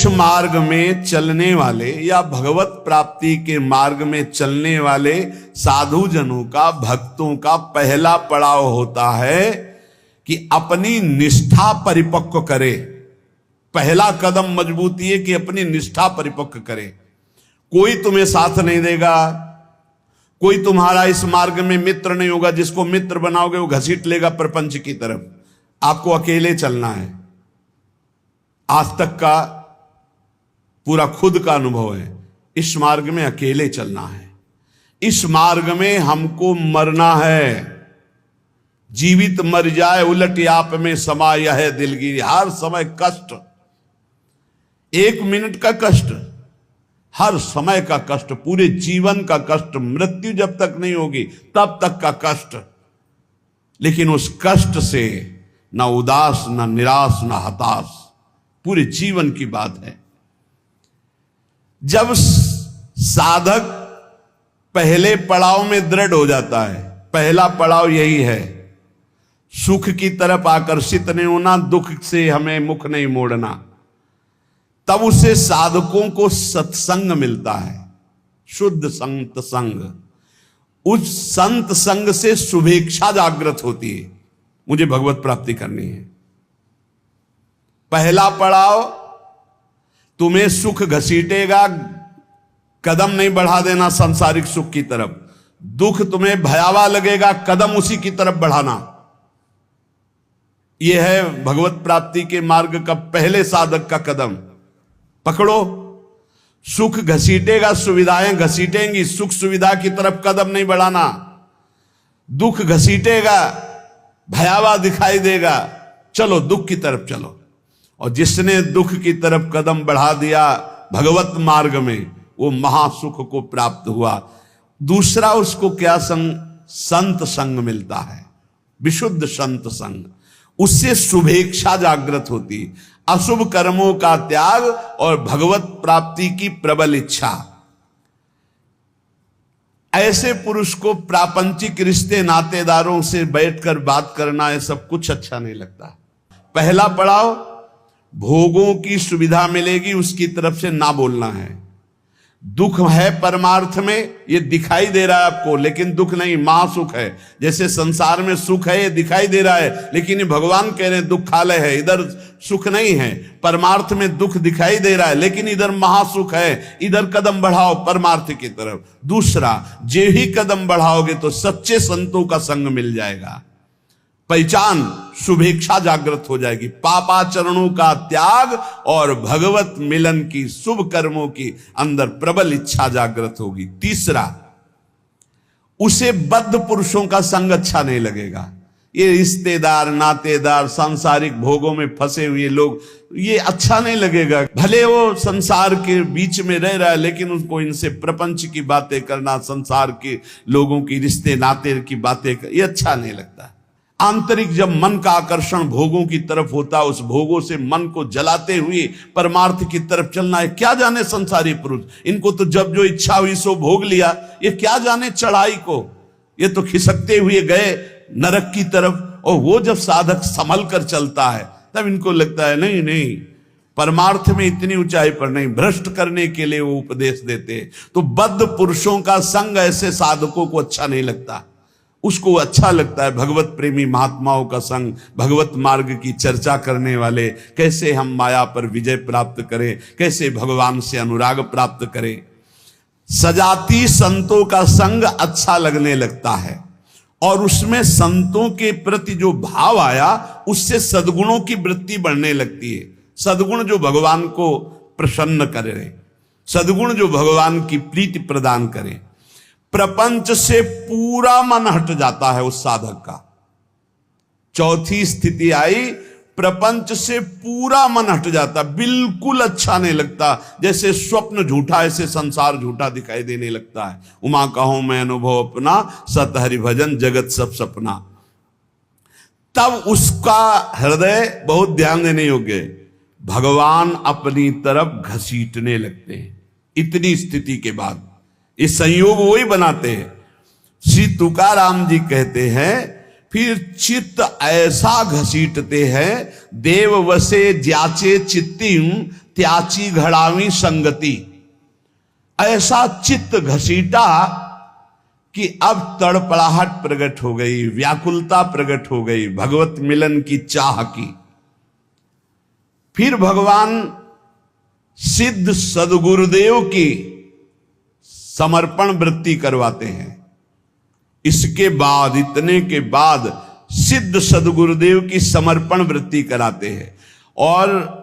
मोक्ष मार्ग में चलने वाले या भगवत प्राप्ति के मार्ग में चलने वाले साधु जनों का, भक्तों का पहला पड़ाव होता है कि अपनी निष्ठा परिपक्व करे। पहला कदम मजबूती है कि अपनी निष्ठा परिपक्व करे। कोई तुम्हें साथ नहीं देगा, कोई तुम्हारा इस मार्ग में मित्र नहीं होगा। जिसको मित्र बनाओगे वो घसीट लेगा प्रपंच की तरफ। आपको अकेले चलना है। आज तक का पूरा खुद का अनुभव है, इस मार्ग में अकेले चलना है। इस मार्ग में हमको मरना है। जीवित मर जाए उलट आप में समा यह है दिलगिरी। हर समय कष्ट, 1 मिनट का कष्ट, हर समय का कष्ट, पूरे जीवन का कष्ट। मृत्यु जब तक नहीं होगी तब तक का कष्ट। लेकिन उस कष्ट से ना उदास, ना निराश, ना हताश, पूरे जीवन की बात है। जब साधक पहले पड़ाव में दृढ़ हो जाता है, पहला पड़ाव यही है, सुख की तरफ आकर्षित नहीं होना, दुख से हमें मुख नहीं मोड़ना, तब उसे साधकों को सत्संग मिलता है, शुद्ध संत संग। उस संत संग से शुभेच्छा जागृत होती है, मुझे भगवत प्राप्ति करनी है। पहला पड़ाव तुम्हें सुख घसीटेगा, कदम नहीं बढ़ा देना सांसारिक सुख की तरफ। दुख तुम्हें भयावह लगेगा, कदम उसी की तरफ बढ़ाना। यह है भगवत प्राप्ति के मार्ग का पहले साधक का कदम। पकड़ो, सुख घसीटेगा, सुविधाएं घसीटेंगी, सुख सुविधा की तरफ कदम नहीं बढ़ाना। दुख घसीटेगा, भयावह दिखाई देगा, चलो दुख की तरफ चलो। और जिसने दुख की तरफ कदम बढ़ा दिया भगवत मार्ग में, वो महासुख को प्राप्त हुआ। दूसरा उसको क्या संग? संत संग मिलता है, विशुद्ध संत संग। उससे शुभेच्छा जागृत होती, अशुभ कर्मों का त्याग और भगवत प्राप्ति की प्रबल इच्छा। ऐसे पुरुष को प्रापंचिक रिश्ते नातेदारों से बैठकर बात करना, ये सब कुछ अच्छा नहीं लगता। पहला पड़ाव, भोगों की सुविधा मिलेगी उसकी तरफ से ना बोलना है। दुख है परमार्थ में, ये दिखाई दे रहा है आपको, लेकिन दुख नहीं, महासुख है। जैसे संसार में सुख है, ये दिखाई दे रहा है, लेकिन ये भगवान कह रहे हैं दुखालय है, इधर सुख नहीं है। परमार्थ में दुख दिखाई दे रहा है, लेकिन इधर महासुख है, इधर कदम बढ़ाओ परमार्थ की तरफ। दूसरा, जे ही कदम बढ़ाओगे तो सच्चे संतों का संग मिल जाएगा, पहचान, शुभेच्छा जागृत हो जाएगी। पापाचरणों का त्याग और भगवत मिलन की, शुभ कर्मों की अंदर प्रबल इच्छा जागृत होगी। तीसरा, उसे बद्ध पुरुषों का संग अच्छा नहीं लगेगा। ये रिश्तेदार, नातेदार, सांसारिक भोगों में फंसे हुए लोग, ये अच्छा नहीं लगेगा। भले वो संसार के बीच में रह रहा है, लेकिन उसको इनसे प्रपंच की बातें करना, संसार के लोगों की, रिश्ते नाते की बातें, ये अच्छा नहीं लगता। आंतरिक जब मन का आकर्षण भोगों की तरफ होता है, उस भोगों से मन को जलाते हुए परमार्थ की तरफ चलना है। क्या जाने संसारी पुरुष, इनको तो जब जो इच्छा हुई सो भोग लिया, ये क्या जाने चढ़ाई को, ये तो खिसकते हुए गए नरक की तरफ। और वो जब साधक संभल कर चलता है तब इनको लगता है नहीं नहीं, परमार्थ में इतनी ऊंचाई पर नहीं, भ्रष्ट करने के लिए वो उपदेश देते। तो बद्ध पुरुषों का संग ऐसे साधकों को अच्छा नहीं लगता। उसको अच्छा लगता है भगवत प्रेमी महात्माओं का संग, भगवत मार्ग की चर्चा करने वाले, कैसे हम माया पर विजय प्राप्त करें, कैसे भगवान से अनुराग प्राप्त करें। सजाती संतों का संग अच्छा लगने लगता है, और उसमें संतों के प्रति जो भाव आया, उससे सद्गुणों की वृत्ति बढ़ने लगती है। सद्गुण जो भगवान को प्रसन्न करे, सद्गुण जो भगवान की प्रीति प्रदान करे। प्रपंच से पूरा मन हट जाता है उस साधक का। चौथी स्थिति आई, प्रपंच से पूरा मन हट जाता, बिल्कुल अच्छा नहीं लगता। जैसे स्वप्न झूठा, ऐसे संसार झूठा दिखाई देने लगता है। उमा कहूं मैं अनुभव अपना, सत हरि भजन जगत सब सपना। तब उसका हृदय, बहुत ध्यान देने योग्य, भगवान अपनी तरफ घसीटने लगते हैं। इतनी स्थिति के बाद ये संयोग वही बनाते हैं। श्री तुकाराम जी कहते हैं, फिर चित्त ऐसा घसीटते हैं, देव वसे ज्याचे चित्तिम त्याची घड़ावी संगति, ऐसा चित्त घसीटा कि अब तड़पड़ाहट प्रकट हो गई, व्याकुलता प्रकट हो गई भगवत मिलन की चाह की। फिर भगवान सिद्ध सदगुरुदेव की समर्पण वृत्ति करवाते हैं। इसके बाद, इतने के बाद सिद्ध सदगुरुदेव की समर्पण वृत्ति कराते हैं। और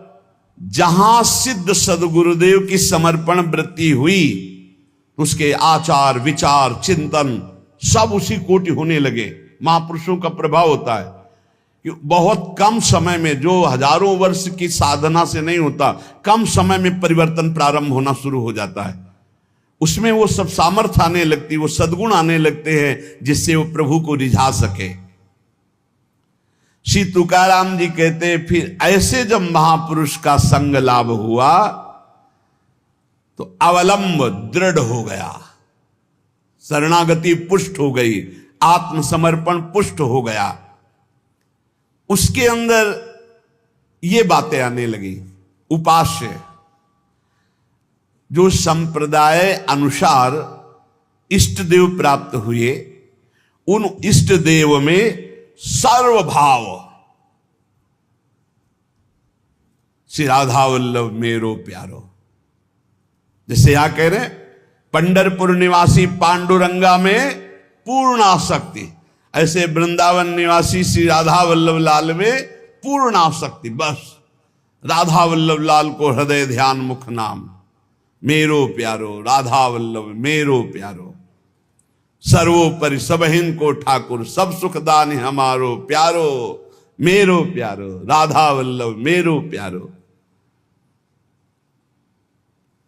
जहां सिद्ध सदगुरुदेव की समर्पण वृत्ति हुई, उसके आचार विचार चिंतन सब उसी कोटि होने लगे। महापुरुषों का प्रभाव होता है कि बहुत कम समय में, जो हजारों वर्ष की साधना से नहीं होता, कम समय में परिवर्तन प्रारंभ होना शुरू हो जाता है। उसमें वो सब सामर्थ्य आने लगती, वो सद्गुण आने लगते हैं जिससे वो प्रभु को रिझा सके। श्री तुकाराम जी कहते, फिर ऐसे जब महापुरुष का संग लाभ हुआ तो अवलंब दृढ़ हो गया, शरणागति पुष्ट हो गई, आत्मसमर्पण पुष्ट हो गया। उसके अंदर ये बातें आने लगी। उपास्य, जो संप्रदाय अनुसार इष्ट देव प्राप्त हुए, उन इष्ट देव में सर्वभाव, श्री राधा वल्लभ मेरो प्यारो, जैसे यहां कह रहे पंढरपुर निवासी पांडुरंगा में पूर्ण आसक्ति, ऐसे वृंदावन निवासी श्री राधा वल्लभ लाल में पूर्ण आसक्ति। बस राधा वल्लभ लाल को हृदय ध्यान मुख नाम, मेरो प्यारो राधा वल्लभ मेरो प्यारो, सर्वोपरि सबहिन को ठाकुर, सब सुखदान हमारो प्यारो, मेरो प्यारो राधा वल्लभ मेरो प्यारो।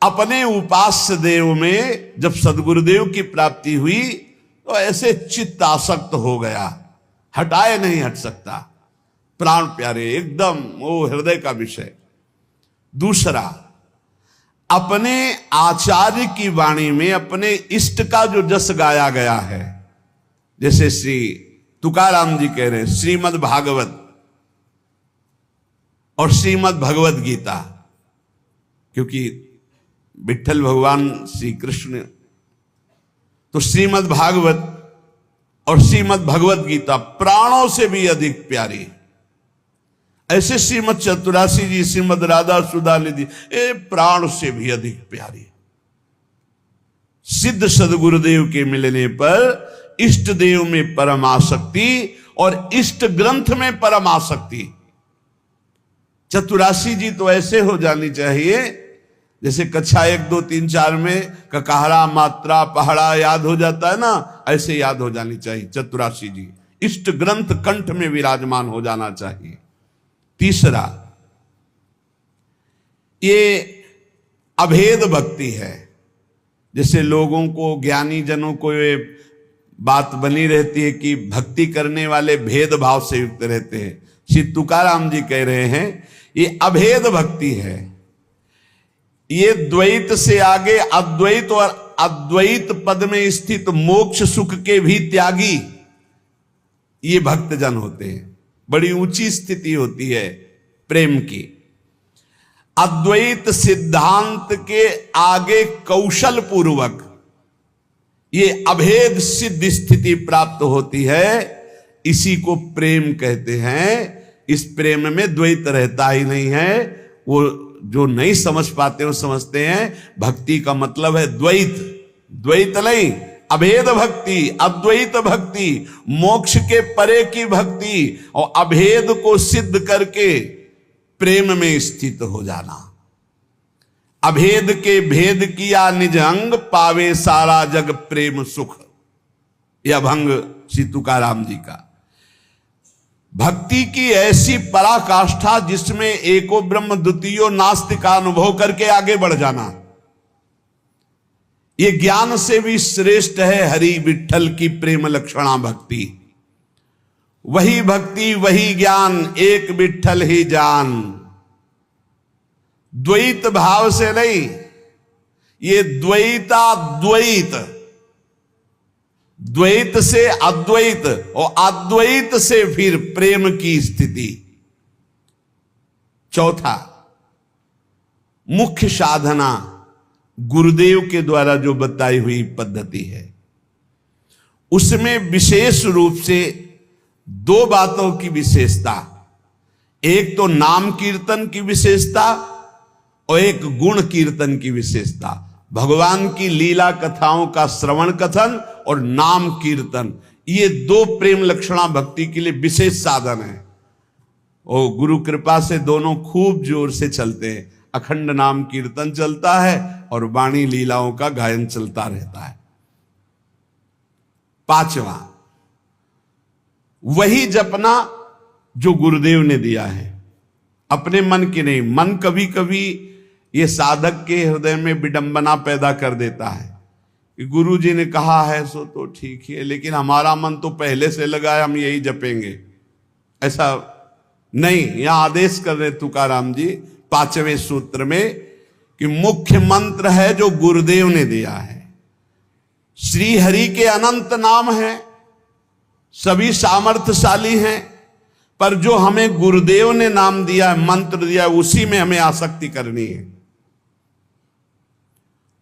अपने उपास्य देव में जब सदगुरुदेव की प्राप्ति हुई तो ऐसे चित्त आसक्त हो गया, हटाए नहीं हट सकता, प्राण प्यारे एकदम, वो हृदय का विषय। दूसरा, अपने आचार्य की वाणी में अपने इष्ट का जो जस गाया गया है, जैसे श्री तुकाराम जी कह रहे हैं श्रीमद् भागवत और श्रीमद् भगवत गीता, क्योंकि विठ्ठल भगवान श्री कृष्ण, तो श्रीमद् भागवत और श्रीमद् भगवत गीता प्राणों से भी अधिक प्यारी। ऐसे श्रीमद् चतुरासी जी, श्रीमद् राधा सुधा निधि, प्राण से भी अधिक प्यारी। सिद्ध सदगुरुदेव के मिलने पर इष्ट देव में परमासक्ति और इष्ट ग्रंथ में परमासक्ति। चतुरासी जी तो ऐसे हो जानी चाहिए जैसे कक्षा 1, 2, 3, 4 में ककहरा मात्रा पहाड़ा याद हो जाता है ना, ऐसे याद हो जानी चाहिए चतुरासी जी। इष्ट ग्रंथ कंठ में विराजमान हो जाना चाहिए। तीसरा, ये अभेद भक्ति है। जैसे लोगों को, ज्ञानी जनों को ये बात बनी रहती है कि भक्ति करने वाले भेदभाव से युक्त रहते हैं। श्री तुकाराम जी कह रहे हैं ये अभेद भक्ति है। ये द्वैत से आगे अद्वैत और अद्वैत पद में स्थित मोक्ष सुख के भी त्यागी ये भक्तजन होते हैं। बड़ी ऊंची स्थिति होती है प्रेम की। अद्वैत सिद्धांत के आगे कौशल पूर्वक ये अभेद सिद्ध स्थिति प्राप्त होती है, इसी को प्रेम कहते हैं। इस प्रेम में द्वैत रहता ही नहीं है। वो जो नहीं समझ पाते वो समझते हैं भक्ति का मतलब है द्वैत, द्वैत नहीं, अभेद भक्ति, अद्वैत भक्ति, मोक्ष के परे की भक्ति और अभेद को सिद्ध करके प्रेम में स्थित हो जाना। अभेद के भेद किया निज अंग, पावे सारा जग प्रेम सुख, यह अभंग श्री तुकाराम जी का। भक्ति की ऐसी पराकाष्ठा जिसमें एको ब्रह्म द्वितीयो नास्ति का अनुभव करके आगे बढ़ जाना, ये ज्ञान से भी श्रेष्ठ है हरि विठ्ठल की प्रेम लक्षणा भक्ति। वही भक्ति वही ज्ञान, एक विठ्ठल ही जान। द्वैत भाव से नहीं, ये द्वैताद्वैत, द्वैत से अद्वैत और अद्वैत से फिर प्रेम की स्थिति। चौथा, मुख्य साधना गुरुदेव के द्वारा जो बताई हुई पद्धति है, उसमें विशेष रूप से दो बातों की विशेषता, एक तो नाम कीर्तन की विशेषता और एक गुण कीर्तन की विशेषता। भगवान की लीला कथाओं का श्रवण कथन और नाम कीर्तन, ये दो प्रेम लक्षणा भक्ति के लिए विशेष साधन है। और गुरु कृपा से दोनों खूब जोर से चलते हैं। अखंड नाम कीर्तन चलता है और वाणी लीलाओं का गायन चलता रहता है। पांचवा, वही जपना जो गुरुदेव ने दिया है, अपने मन की नहीं। मन कभी कभी ये साधक के हृदय में विडंबना पैदा कर देता है कि गुरु जी ने कहा है सो तो ठीक है, लेकिन हमारा मन तो पहले से लगा है हम यही जपेंगे। ऐसा नहीं, यहां आदेश कर रहे तुकाराम जी 5वें सूत्र में कि मुख्य मंत्र है जो गुरुदेव ने दिया है। श्री हरि के अनंत नाम है, सभी सामर्थ्यशाली हैं, पर जो हमें गुरुदेव ने नाम दिया है, मंत्र दिया है, उसी में हमें आसक्ति करनी है।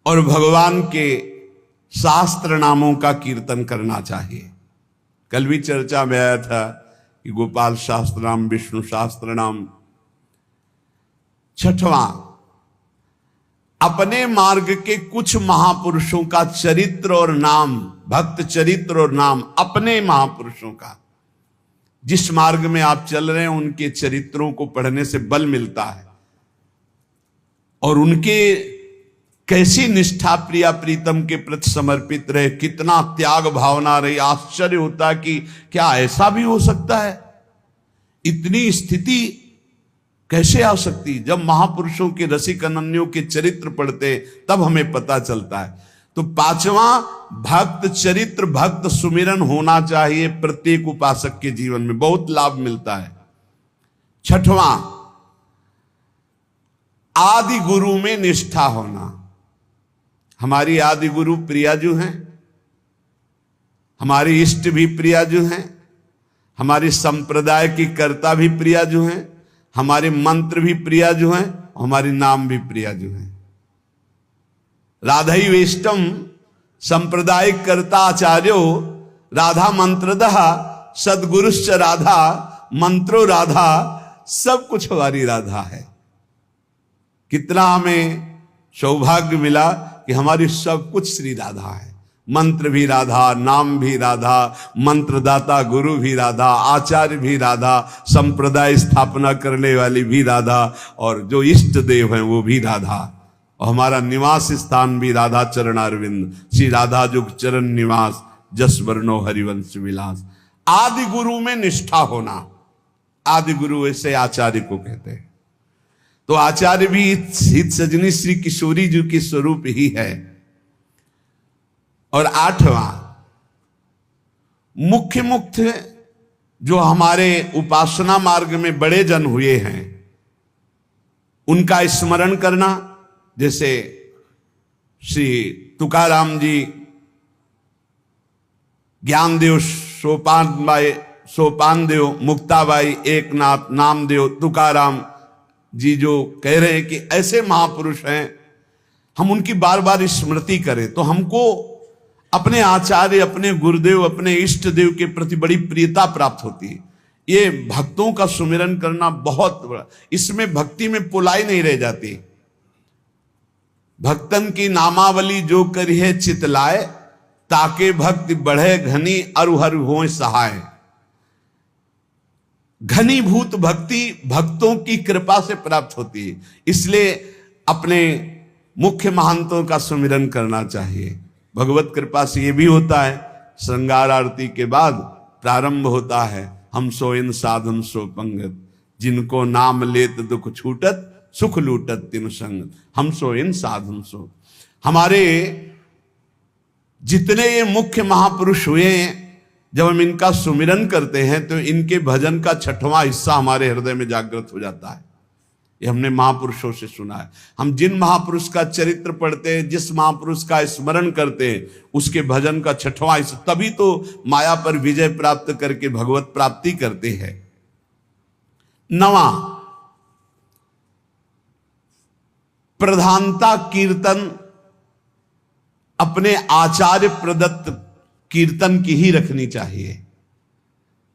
और भगवान के शास्त्र नामों का कीर्तन करना चाहिए। कल भी चर्चा में आया था कि गोपाल शास्त्र नाम, विष्णु शास्त्र नाम। छठवां, अपने मार्ग के कुछ महापुरुषों का चरित्र और नाम, भक्त चरित्र और नाम, अपने महापुरुषों का, जिस मार्ग में आप चल रहे हैं उनके चरित्रों को पढ़ने से बल मिलता है। और उनके कैसी निष्ठा प्रिया प्रीतम के प्रति समर्पित रहे, कितना त्याग भावना रही। आश्चर्य होता कि क्या ऐसा भी हो सकता है, इतनी स्थिति कैसे आ सकती। जब महापुरुषों के रसिक अनन्यों के चरित्र पढ़ते तब हमें पता चलता है। तो पांचवा, भक्त चरित्र, भक्त सुमिरन होना चाहिए प्रत्येक उपासक के जीवन में, बहुत लाभ मिलता है। छठवां, आदि गुरु में निष्ठा होना। हमारी आदि गुरु प्रियाजू हैं, हमारी इष्ट भी प्रियाजू हैं, हमारी संप्रदाय की कर्ता भी प्रियाजू हैं, हमारे मंत्र भी प्रियाजू हैं, हमारी नाम भी प्रियाजू हैं। राधई वेष्टम संप्रदायिक कर्ता आचार्यो राधा मंत्रदः सदगुरुश्च राधा मंत्रो राधा, सब कुछ हमारी राधा है। कितना हमें सौभाग्य मिला कि हमारी सब कुछ श्री राधा है। मंत्र भी राधा, नाम भी राधा, मंत्रदाता गुरु भी राधा, आचार्य भी राधा, संप्रदाय स्थापना करने वाली भी राधा, और जो इष्ट देव हैं वो भी राधा, और हमारा निवास स्थान भी राधा चरणारविंद। श्री राधा जुग चरण निवास, जस वर्णो हरिवंश विलास। आदि गुरु में निष्ठा होना, आदि गुरु ऐसे आचार्य को कहते हैं। तो आचार्य भी हित सजनी श्री किशोरी जी के स्वरूप ही है। और आठवां, मुख्य जो हमारे उपासना मार्ग में बड़े जन हुए हैं उनका स्मरण करना, जैसे श्री तुकाराम जी, ज्ञानदेव, सोपानदेव, मुक्ताबाई, एकनाथ, नामदेव, तुकाराम जी जो कह रहे हैं कि ऐसे महापुरुष हैं, हम उनकी बार बार स्मृति करें तो हमको अपने आचार्य, अपने गुरुदेव, अपने इष्ट देव के प्रति बड़ी प्रियता प्राप्त होती है। ये भक्तों का सुमिरन करना बहुत बड़ा, इसमें भक्ति में पुलाई नहीं रह जाती। भक्तन की नामावली जो करी है चितलाए, ताके भक्ति बढ़े घनी अरु हर होए सहाय। घनीभूत भक्ति भक्तों की कृपा से प्राप्त होती है, इसलिए अपने मुख्य महंतों का सुमिरन करना चाहिए। भगवत कृपा से ये भी होता है, श्रृंगार आरती के बाद प्रारंभ होता है, हम सो इन साधन सो पंगत, जिनको नाम लेत दुख छूटत, सुख लूटत तिन संगत, हम सो इन साधन सो। हमारे जितने ये मुख्य महापुरुष हुए हैं, जब हम इनका सुमिरन करते हैं तो इनके भजन का छठवां हिस्सा हमारे हृदय में जागृत हो जाता है। ये हमने महापुरुषों से सुना है। हम जिन महापुरुष का चरित्र पढ़ते हैं, जिस महापुरुष का स्मरण करते हैं, उसके भजन का छठवां हिस्सा, तभी तो माया पर विजय प्राप्त करके भगवत प्राप्ति करते हैं। नवा, प्रधानता कीर्तन अपने आचार्य प्रदत्त कीर्तन की ही रखनी चाहिए,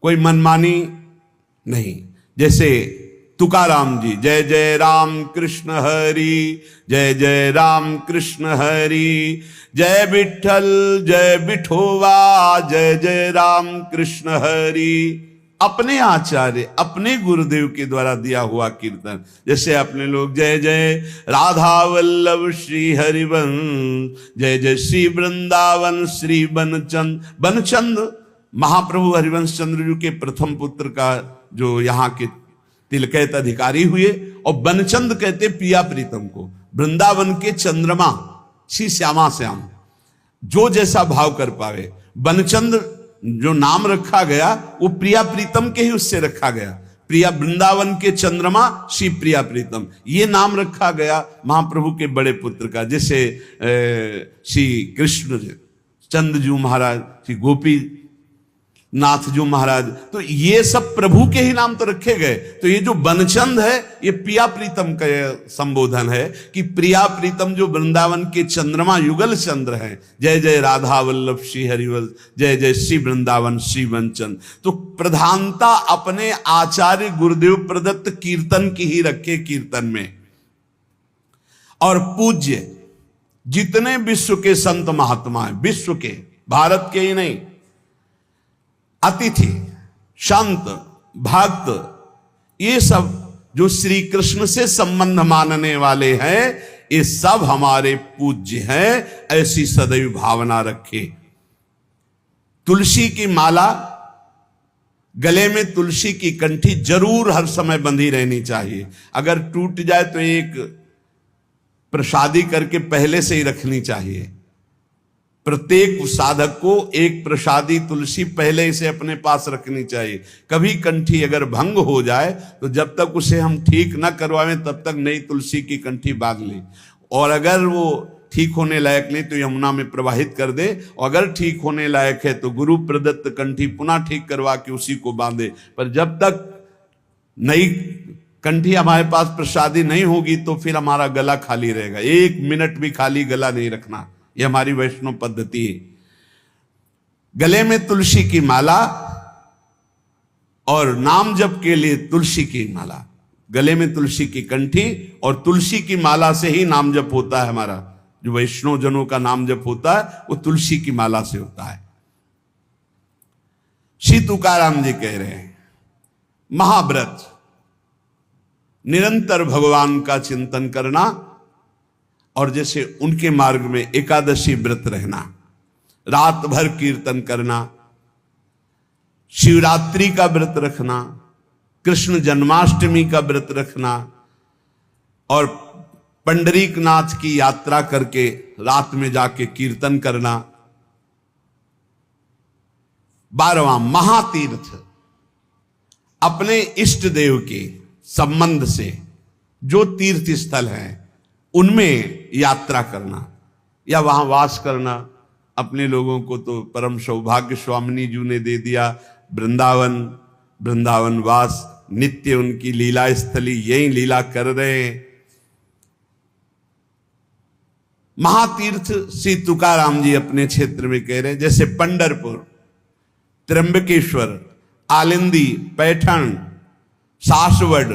कोई मनमानी नहीं। जैसे तुकाराम जी, जय जय राम कृष्ण हरि, जय जय राम कृष्ण हरि, जय विठल जय विठोवा, जय जय राम कृष्ण हरि। अपने आचार्य अपने गुरुदेव के द्वारा दिया हुआ कीर्तन। जैसे अपने लोग जय जय राधा वल्लभ श्री हरिवंश, जय जय श्री वृंदावन श्री बनचंद महाप्रभु हरिवंश चंद्र जी के प्रथम पुत्र का जो यहाँ के तिलकैत अधिकारी हुए, और बनचंद कहते पिया प्रीतम को, वृंदावन के चंद्रमा श्री श्यामा श्याम, जो जैसा भाव कर पावे। बनचंद जो नाम रखा गया वो प्रिया प्रीतम के ही उससे रखा गया, प्रिया वृंदावन के चंद्रमा श्री प्रिया प्रीतम, ये नाम रखा गया महाप्रभु के बड़े पुत्र का। जैसे श्री कृष्ण चंद्र जी महाराज, श्री गोपी नाथ जो महाराज, तो ये सब प्रभु के ही नाम तो रखे गए। तो ये जो बनचंद है ये प्रिया प्रीतम का संबोधन है कि प्रिया प्रीतम जो वृंदावन के चंद्रमा युगल चंद्र हैं, जय जय राधा वल्लभ श्री हरिवंश, जय जय श्री वृंदावन श्री वंचन। तो प्रधानता अपने आचार्य गुरुदेव प्रदत्त कीर्तन की ही रखे कीर्तन में। और पूज्य जितने विश्व के संत महात्मा हैं, विश्व के, भारत के ही नहीं, अतिथि संत भक्त, ये सब जो श्री कृष्ण से संबंध मानने वाले हैं, ये सब हमारे पूज्य हैं। ऐसी सदैव भावना रखे। तुलसी की माला, गले में तुलसी की कंठी जरूर हर समय बंधी रहनी चाहिए। अगर टूट जाए तो एक प्रसादी करके पहले से ही रखनी चाहिए। प्रत्येक साधक को एक प्रसादी तुलसी पहले से अपने पास रखनी चाहिए। कभी कंठी अगर भंग हो जाए तो जब तक उसे हम ठीक न करवाएं तब तक नई तुलसी की कंठी बांध लें, और अगर वो ठीक होने लायक नहीं तो यमुना में प्रवाहित कर दे, और अगर ठीक होने लायक है तो गुरु प्रदत्त कंठी पुनः ठीक करवा के उसी को बांधे। पर जब तक नई कंठी हमारे पास प्रसादी नहीं होगी तो फिर हमारा गला खाली रहेगा। 1 मिनट भी खाली गला नहीं रखना, ये हमारी वैष्णव पद्धति है। गले में तुलसी की माला और नाम जप के लिए तुलसी की माला, गले में तुलसी की कंठी और तुलसी की माला से ही नाम जप होता है। हमारा जो वैष्णव जनों का नाम जप होता है वो तुलसी की माला से होता है। श्री तुकाराम जी कह रहे हैं, महाव्रत निरंतर भगवान का चिंतन करना, और जैसे उनके मार्ग में एकादशी व्रत रहना, रात भर कीर्तन करना, शिवरात्रि का व्रत रखना, कृष्ण जन्माष्टमी का व्रत रखना, और पंडरीकनाथ की यात्रा करके रात में जाके कीर्तन करना। 12वां महातीर्थ, अपने इष्ट देव के संबंध से जो तीर्थ स्थल हैं उनमें यात्रा करना या वहां वास करना। अपने लोगों को तो परम सौभाग्य स्वामिनी जी ने दे दिया, वृंदावन वास, नित्य उनकी लीला स्थली, यही लीला कर रहे हैं। महातीर्थ श्री तुकाराम जी अपने क्षेत्र में कह रहे हैं, जैसे पंढरपुर, त्र्यंबकेश्वर, आलिंदी, पैठण, सासवड़,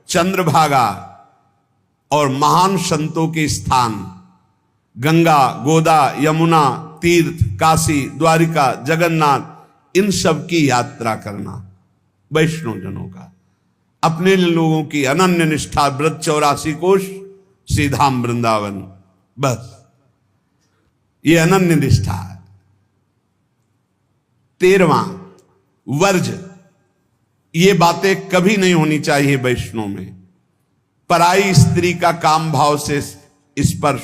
चंद्रभागा और महान संतों के स्थान गंगा, गोदा, यमुना, तीर्थ, काशी, द्वारिका, जगन्नाथ, इन सब की यात्रा करना वैष्णव जनों का। अपने लोगों की अनन्य निष्ठा, व्रत 84 कोश, श्रीधाम वृंदावन, बस ये अनन्य निष्ठा है। 13वां वर्ज, ये बातें कभी नहीं होनी चाहिए वैष्णव में। पराई स्त्री का काम भाव से स्पर्श,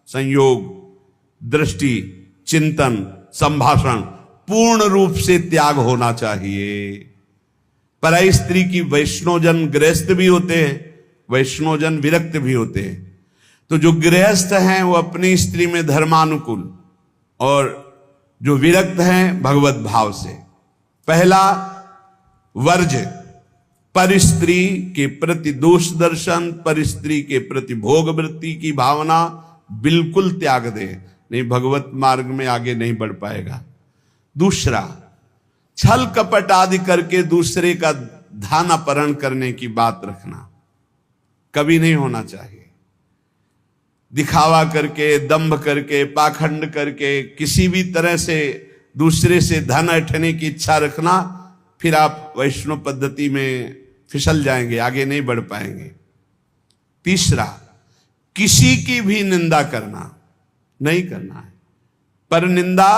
संयोग, दृष्टि, चिंतन, संभाषण पूर्ण रूप से त्याग होना चाहिए। पराई स्त्री की वैष्णवजन गृहस्थ भी होते हैं, वैष्णवजन विरक्त भी होते हैं। तो जो गृहस्थ हैं वो अपनी स्त्री में धर्मानुकूल, और जो विरक्त हैं भगवत भाव से। पहला वर्ज, पर स्त्री के प्रति दोष दर्शन, पर स्त्री के प्रति भोग वृत्ति की भावना बिल्कुल त्याग दे, नहीं भगवत मार्ग में आगे नहीं बढ़ पाएगा। दूसरा, छल कपट आदि करके दूसरे का धन अपहरण करने की बात रखना कभी नहीं होना चाहिए। दिखावा करके, दंभ करके, पाखंड करके किसी भी तरह से दूसरे से धन ऐंठने की इच्छा रखना, फिर आप वैष्णव पद्धति में फिसल जाएंगे, आगे नहीं बढ़ पाएंगे। तीसरा, किसी की भी निंदा करना नहीं करना है। पर निंदा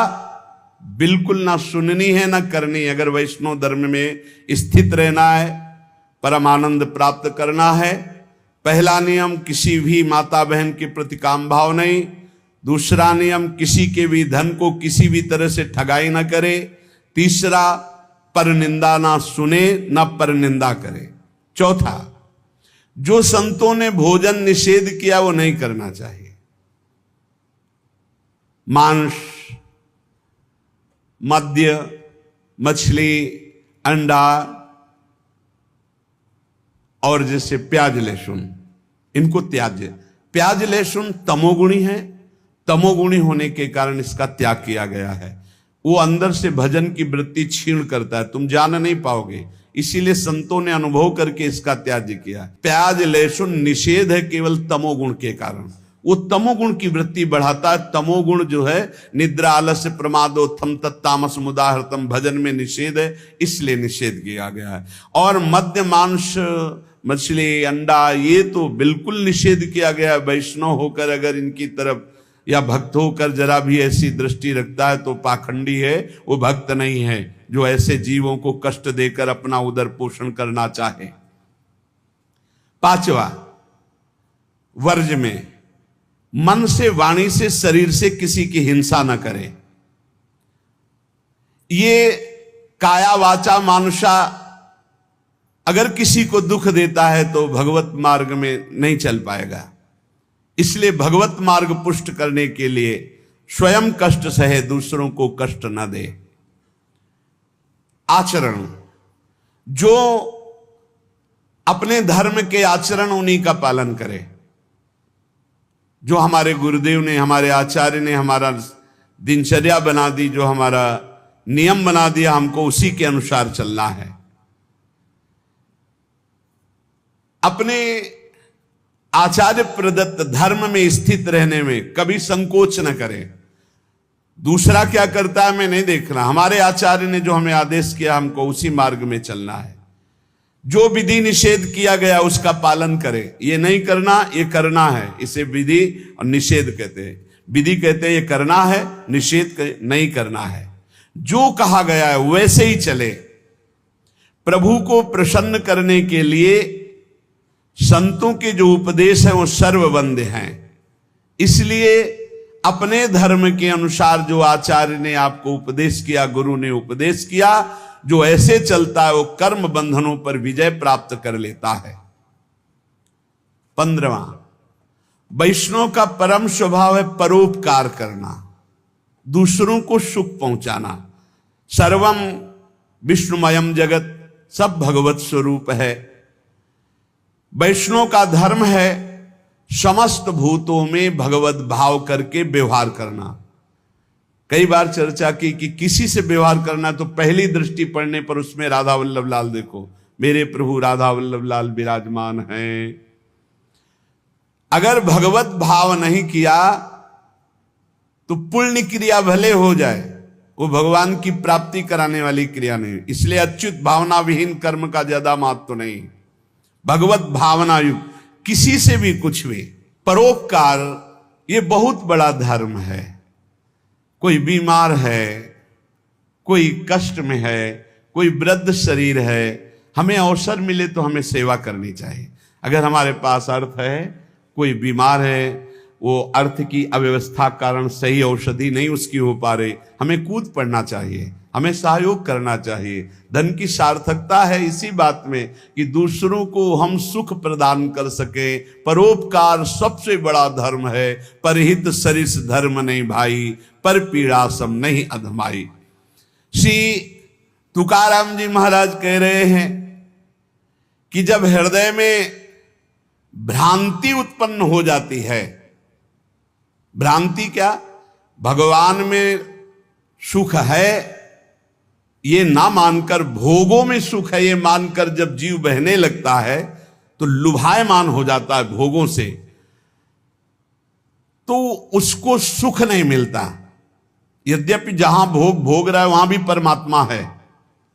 बिल्कुल ना सुननी है ना करनी है। अगर वैष्णव धर्म में स्थित रहना है, परम आनंद प्राप्त करना है, पहला नियम किसी भी माता बहन के प्रति काम भाव नहीं। दूसरा नियम किसी के भी धन को किसी भी तरह से ठगाई ना करे। तीसरा, पर निंदा ना सुने ना पर निंदा करे। चौथा, जो संतों ने भोजन निषेध किया वो नहीं करना चाहिए। मांस, मद्य, मछली, अंडा और जैसे प्याज लहसुन, इनको त्याज्य। प्याज लहसुन तमोगुणी है, तमोगुणी होने के कारण इसका त्याग किया गया है। वो अंदर से भजन की वृत्ति छीण करता है, तुम जान नहीं पाओगे, इसीलिए संतों ने अनुभव करके इसका त्याग किया। प्याज लहसुन निषेध है केवल तमोगुण के कारण, वो तमोगुण की वृत्ति बढ़ाता है। तमोगुण जो है निद्रा, आलस्य, प्रमादोत्थम तत्तामस मुदाहृतम, भजन में निषेध है, इसलिए निषेध किया गया है। और मद्य, मांस, मछली, अंडा ये तो बिल्कुल निषेध किया गया है। वैष्णव होकर अगर इनकी तरफ या भक्त होकर जरा भी ऐसी दृष्टि रखता है तो पाखंडी है, वो भक्त नहीं है जो ऐसे जीवों को कष्ट देकर अपना उदर पोषण करना चाहे। पांचवा, वर्ज में मन से, वाणी से, शरीर से किसी की हिंसा न करे। ये काया वाचा मानुषा अगर किसी को दुख देता है तो भगवत मार्ग में नहीं चल पाएगा। इसलिए भगवत मार्ग पुष्ट करने के लिए स्वयं कष्ट सहे, दूसरों को कष्ट न दे। आचरण, जो अपने धर्म के आचरण उन्हीं का पालन करे। जो हमारे गुरुदेव ने, हमारे आचार्य ने हमारा दिनचर्या बना दी, जो हमारा नियम बना दिया, हमको उसी के अनुसार चलना है। अपने आचार्य प्रदत्त धर्म में स्थित रहने में कभी संकोच न करें। दूसरा क्या करता है मैं नहीं देखना, हमारे आचार्य ने जो हमें आदेश किया हमको उसी मार्ग में चलना है। जो विधि निषेध किया गया उसका पालन करें। ये नहीं करना, ये करना है, इसे विधि और निषेध कहते हैं। विधि कहते हैं ये करना है, निषेध नहीं करना है। जो कहा गया है वैसे ही चले। प्रभु को प्रसन्न करने के लिए संतों के जो उपदेश है वो सर्ववंद्य हैं। इसलिए अपने धर्म के अनुसार जो आचार्य ने आपको उपदेश किया, गुरु ने उपदेश किया, जो ऐसे चलता है वो कर्म बंधनों पर विजय प्राप्त कर लेता है। 15वां, वैष्णव का परम स्वभाव है परोपकार करना, दूसरों को सुख पहुंचाना। सर्वम विष्णुमयम जगत, सब भगवत स्वरूप है। वैष्णव का धर्म है समस्त भूतों में भगवत भाव करके व्यवहार करना। कई बार चर्चा की कि किसी से व्यवहार करना तो पहली दृष्टि पड़ने पर उसमें राधा वल्लभ लाल देखो, मेरे प्रभु राधा वल्लभ लाल विराजमान हैं। अगर भगवत भाव नहीं किया तो पुण्य क्रिया भले हो जाए, वो भगवान की प्राप्ति कराने वाली क्रिया नहीं। इसलिए अच्युत भावना विहीन कर्म का ज्यादा महत्व नहीं। भगवत भावना युक्त किसी से भी कुछ भी। परोपकार ये बहुत बड़ा धर्म है। कोई बीमार है, कोई कष्ट में है, कोई वृद्ध शरीर है, हमें अवसर मिले तो हमें सेवा करनी चाहिए। अगर हमारे पास अर्थ है, कोई बीमार है, वो अर्थ की अव्यवस्था कारण सही औषधि नहीं उसकी हो पा रही, हमें कूद पड़ना चाहिए, हमें सहयोग करना चाहिए। धन की सार्थकता है इसी बात में कि दूसरों को हम सुख प्रदान कर सके। परोपकार सबसे बड़ा धर्म है। परहित सरिस धर्म नहीं भाई, पर पीड़ा सम नहीं अधमाई। श्री तुकाराम जी महाराज कह रहे हैं कि जब हृदय में भ्रांति उत्पन्न हो जाती है, भ्रांति क्या, भगवान में सुख है ये ना मानकर, भोगों में सुख है ये मानकर जब जीव बहने लगता है तो लुभायमान हो जाता है भोगों से, तो उसको सुख नहीं मिलता। यद्यपि जहां भोग भोग रहा है वहां भी परमात्मा है,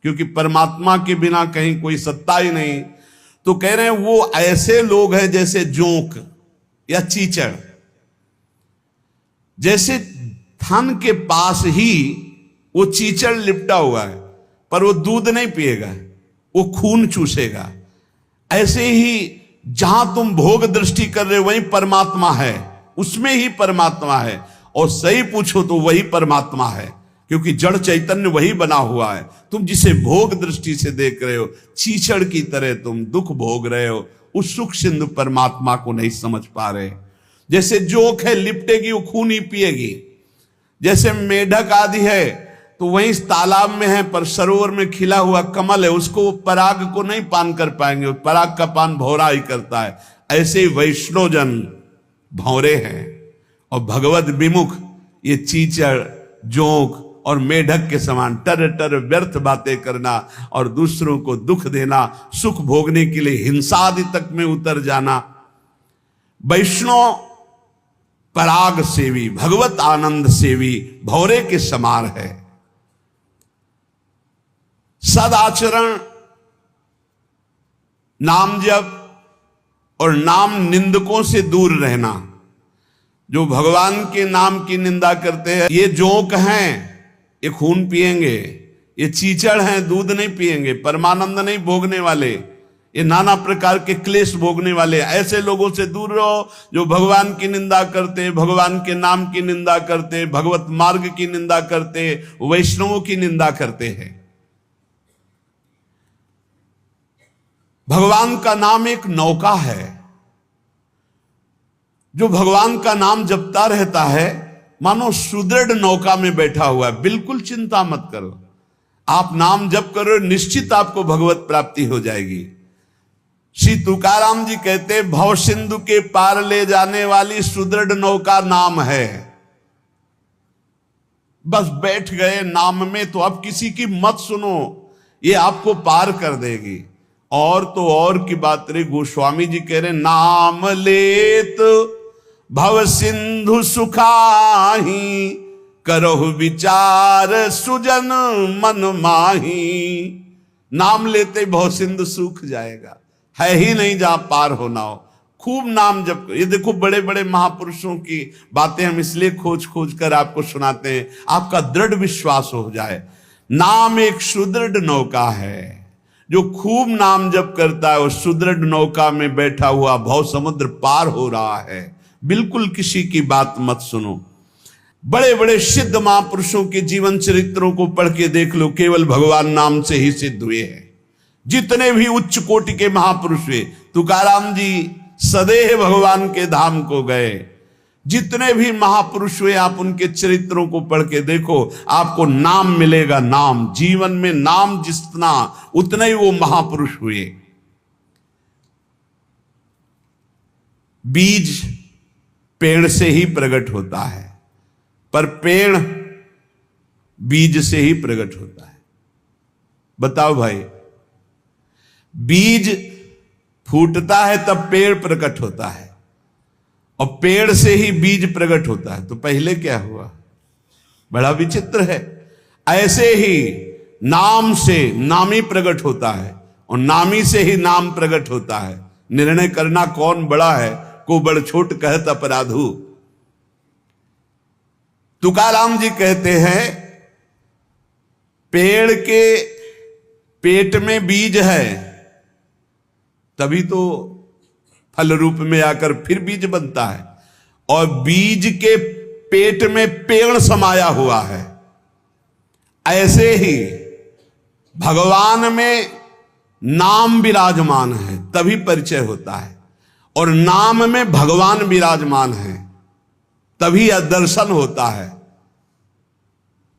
क्योंकि परमात्मा के बिना कहीं कोई सत्ता ही नहीं। तो कह रहे हैं वो ऐसे लोग हैं जैसे जोंक या चीचड़, जैसे थन के पास ही वो चीचड़ लिपटा हुआ है पर वो दूध नहीं पिएगा, वो खून चूसेगा। ऐसे ही जहां तुम भोग दृष्टि कर रहे हो वहीं परमात्मा है, उसमें ही परमात्मा है। और सही पूछो तो वही परमात्मा है, क्योंकि जड़ चैतन्य वही बना हुआ है। तुम जिसे भोग दृष्टि से देख रहे हो, चीचड़ की तरह तुम दुख भोग रहे हो, उस सुख सिंधु परमात्मा को नहीं समझ पा रहे। जैसे जोंक है लिपटेगी वो खून ही पिएगी, जैसे मेढक आदि है तो वहीं इस तालाब में है पर सरोवर में खिला हुआ कमल है, उसको पराग को नहीं पान कर पाएंगे, पराग का पान भौरा ही करता है। ऐसे ही वैष्णवजन भौरे हैं और भगवत विमुख ये चीचड़, जोंक और मेढक के समान टर टर व्यर्थ बातें करना और दूसरों को दुख देना, सुख भोगने के लिए हिंसा आदि तक में उतर जाना। वैष्णव पराग सेवी, भगवत आनंद सेवी भौरे के समान है। सदाचरण, नाम जप और नाम निंदकों से दूर रहना। जो भगवान के नाम की निंदा करते हैं ये जोंक हैं, ये खून पिएंगे, ये चीचड़ हैं, दूध नहीं पिएंगे, परमानंद नहीं भोगने वाले, ये नाना प्रकार के क्लेश भोगने वाले। ऐसे लोगों से दूर रहो जो भगवान की निंदा करते, भगवान के नाम की निंदा करते, भगवत मार्ग की निंदा करते, वैष्णवों की निंदा करते हैं। भगवान का नाम एक नौका है, जो भगवान का नाम जपता रहता है मानो सुदृढ़ नौका में बैठा हुआ है। बिल्कुल चिंता मत करो, आप नाम जप करो, निश्चित आपको भगवत प्राप्ति हो जाएगी। श्री तुकाराम जी कहते भव सिंधु के पार ले जाने वाली सुदृढ़ नौका नाम है। बस बैठ गए नाम में तो अब किसी की मत सुनो, ये आपको पार कर देगी। और तो और की बात रही, गोस्वामी जी कह रहे नाम लेत भव सिंधु सुखाही, करहु विचार सुजन मन माही। नाम लेते भव सिंधु सूख जाएगा, है ही नहीं जहां पार होना हो। खूब नाम जप, ये देखो बड़े बड़े महापुरुषों की बातें हम इसलिए खोज खोज कर आपको सुनाते हैं, आपका दृढ़ विश्वास हो जाए। नाम एक सुदृढ़ नौका है, जो खूब नाम जप करता है वो सुदृढ़ नौका में बैठा हुआ भव समुद्र पार हो रहा है। बिल्कुल किसी की बात मत सुनो। बड़े बड़े सिद्ध महापुरुषों के जीवन चरित्रों को पढ़ के देख लो, केवल भगवान नाम से ही सिद्ध हुए हैं। जितने भी उच्च कोटि के महापुरुष हुए, तुकाराम जी सदैव भगवान के धाम को गए। जितने भी महापुरुष हुए आप उनके चरित्रों को पढ़ के देखो, आपको नाम मिलेगा। नाम जीवन में नाम जितना उतने ही वो महापुरुष हुए। बीज पेड़ से ही प्रकट होता है, पर पेड़ बीज से ही प्रकट होता है। बताओ भाई, बीज फूटता है तब पेड़ प्रकट होता है और पेड़ से ही बीज प्रकट होता है। तो पहले क्या हुआ? बड़ा विचित्र है। ऐसे ही नाम से नामी प्रकट होता है और नामी से ही नाम प्रकट होता है। निर्णय करना कौन बड़ा है, को बड़ छोट कहत अपराधु। तुकाराम जी कहते हैं पेड़ के पेट में बीज है तभी तो फल रूप में आकर फिर बीज बनता है, और बीज के पेट में पेड़ समाया हुआ है। ऐसे ही भगवान में नाम विराजमान है तभी परिचय होता है, और नाम में भगवान विराजमान है तभी दर्शन होता है।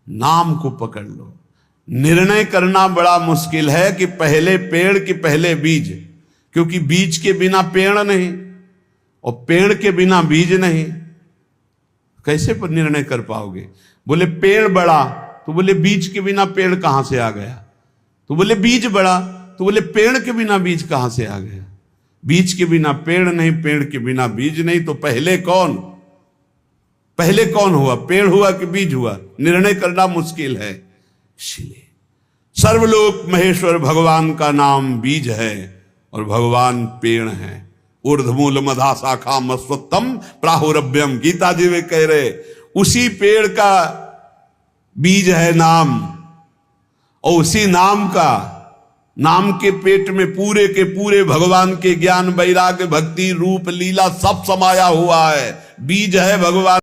नाम को पकड़ लो। निर्णय करना बड़ा मुश्किल है कि पहले पेड़ कि पहले बीज। क्योंकि बीज के बिना पेड़ नहीं और पेड़ के बिना बीज नहीं। कैसे पर निर्णय कर पाओगे? बोले पेड़ बढ़ा, तो बोले बीज के बिना पेड़ कहां से आ गया? तो बोले बीज बढ़ा, तो बोले पेड़ के बिना बीज कहां से आ गया? बीज के बिना पेड़ नहीं, पेड़ के बिना बीज नहीं। तो पहले कौन हुआ? पेड़ हुआ कि बीज हुआ? निर्णय करना मुश्किल है। इसलिए सर्वलोक महेश्वर भगवान का नाम बीज है और भगवान पेड़ है। ऊर्ध्वमूल मधा शाखा मस्वत्तम प्राहुरभ्यम, गीता जी में कह रहे उसी पेड़ का बीज है नाम, और उसी नाम के पेट में पूरे के पूरे भगवान के ज्ञान, वैराग्य, भक्ति, रूप, लीला सब समाया हुआ है। बीज है भगवान।